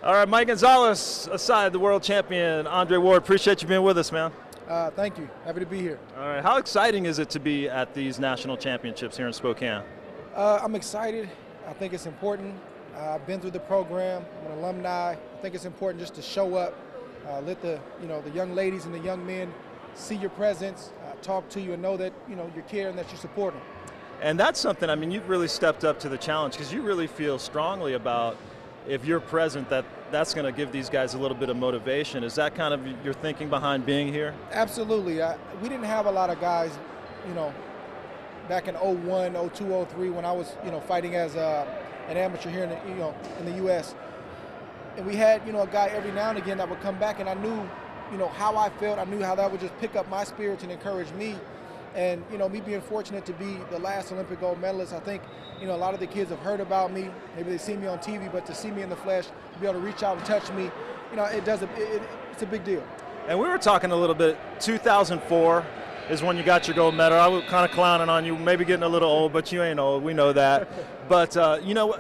All right, Mike Gonzalez aside, the world champion, Andre Ward, appreciate you being with us, man. Thank you. Happy to be here. All right, how exciting is it to be at these national championships here in Spokane? I'm excited. I think it's important. I've been through the program. I'm an alumni. I think it's important just to show up, let the young ladies and the young men see your presence, talk to you, and know that you care and that you support them. And that's something. I mean, you've really stepped up to the challenge because you really feel strongly about if you're present that's going to give these guys a little bit of motivation. Is that kind of your thinking behind being here? Absolutely. We didn't have a lot of guys, back in 01, 02, 03 when I was, fighting as an amateur here in the U.S. And we had, a guy every now and again that would come back, and I knew, how I felt. I knew how that would just pick up my spirits and encourage me. And, me being fortunate to be the last Olympic gold medalist, I think, a lot of the kids have heard about me. Maybe they see me on TV, but to see me in the flesh, to be able to reach out and touch me, it's a big deal. And we were talking a little bit, 2004 is when you got your gold medal. I was kind of clowning on you, maybe getting a little old, but you ain't old, we know that. But,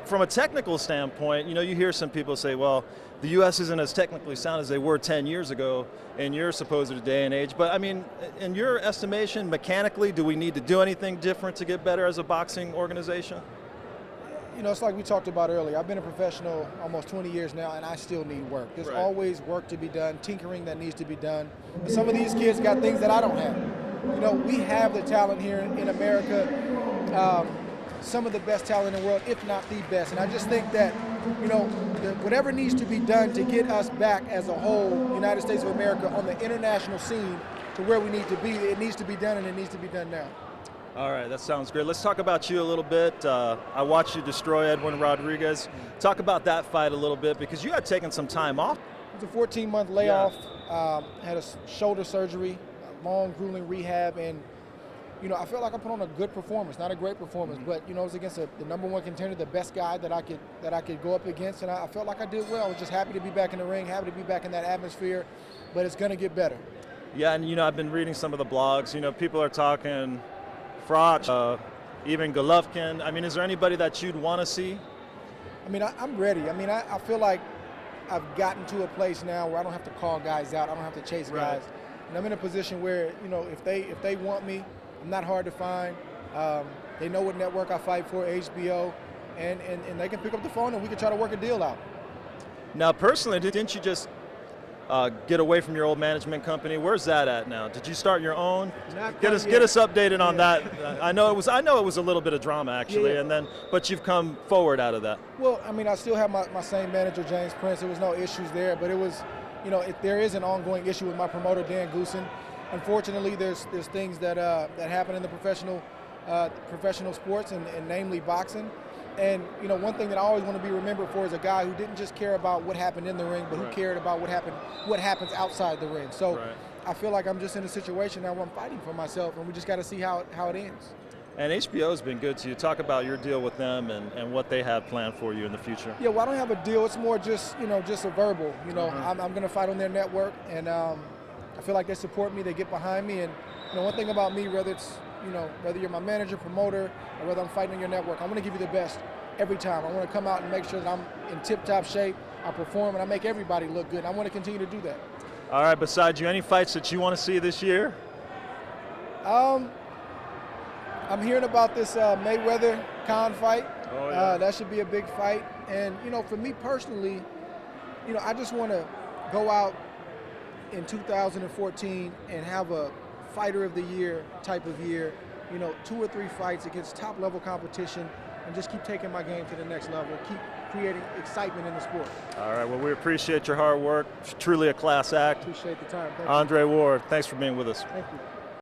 from a technical standpoint, you hear some people say, well, the U.S. isn't as technically sound as they were 10 years ago in your supposed day and age. But, I mean, in your estimation, mechanically, do we need to do anything different to get better as a boxing organization? It's like we talked about earlier. I've been a professional almost 20 years now, and I still need work. There's always work to be done, tinkering that needs to be done. And some of these kids got things that I don't have. We have the talent here in America, some of the best talent in the world, if not the best. And I just think that, whatever needs to be done to get us back as a whole, United States of America, on the international scene to where we need to be, it needs to be done, and it needs to be done now. All right, that sounds great. Let's talk about you a little bit. I watched you destroy Edwin Rodriguez. Talk about that fight a little bit, because you had taken some time off. It was a 14-month layoff, had a shoulder surgery, a long, grueling rehab, and I felt like I put on a good performance, not a great performance, but it was against the #1 contender, the best guy that I could go up against, and I felt like I did well. I was just happy to be back in the ring, happy to be back in that atmosphere, but it's going to get better. Yeah, and I've been reading some of the blogs. People are talking Froch, even Golovkin. I mean, is there anybody that you'd want to see? I mean, I'm ready. I mean, I feel like I've gotten to a place now where I don't have to call guys out. I don't have to chase guys. And I'm in a position where, if they want me, I'm not hard to find. They know what network I fight for, HBO, and they can pick up the phone and we can try to work a deal out. Now, personally, didn't you just get away from your old management company? Where's that at now? Did you start your own? Get us updated on that. I know it was a little bit of drama actually, but you've come forward out of that. Well, I mean, I still have my same manager, James Prince. There was no issues there, but it was, there is an ongoing issue with my promoter, Dan Goosen. Unfortunately, there's things that happen in the professional sports, and namely boxing. And one thing that I always want to be remembered for is a guy who didn't just care about what happened in the ring, but who cared about what happens outside the ring. So I feel like I'm just in a situation now where I'm fighting for myself, and we just got to see how it ends. And HBO has been good to you. Talk about your deal with them and what they have planned for you in the future. Yeah, well, I don't have a deal. It's more just just a verbal. I'm going to fight on their network, and I feel like they support me, they get behind me, and one thing about me, whether you're my manager, promoter, or whether I'm fighting on your network, I want to give you the best every time. I want to come out and make sure that I'm in tip-top shape, I perform, and I make everybody look good. I want to continue to do that. All right, besides you, any fights that you want to see this year? I'm hearing about this Mayweather-Khan fight. Oh, yeah. That should be a big fight. And, for me personally, I just want to go out in 2014 and have a fighter of the year type of year, 2 or 3 fights against top level competition, and just keep taking my game to the next level, keep creating excitement in the sport. All right, well, we appreciate your hard work. Truly a class act. Appreciate the time. Thank Andre Ward, thanks for being with us. Thank you.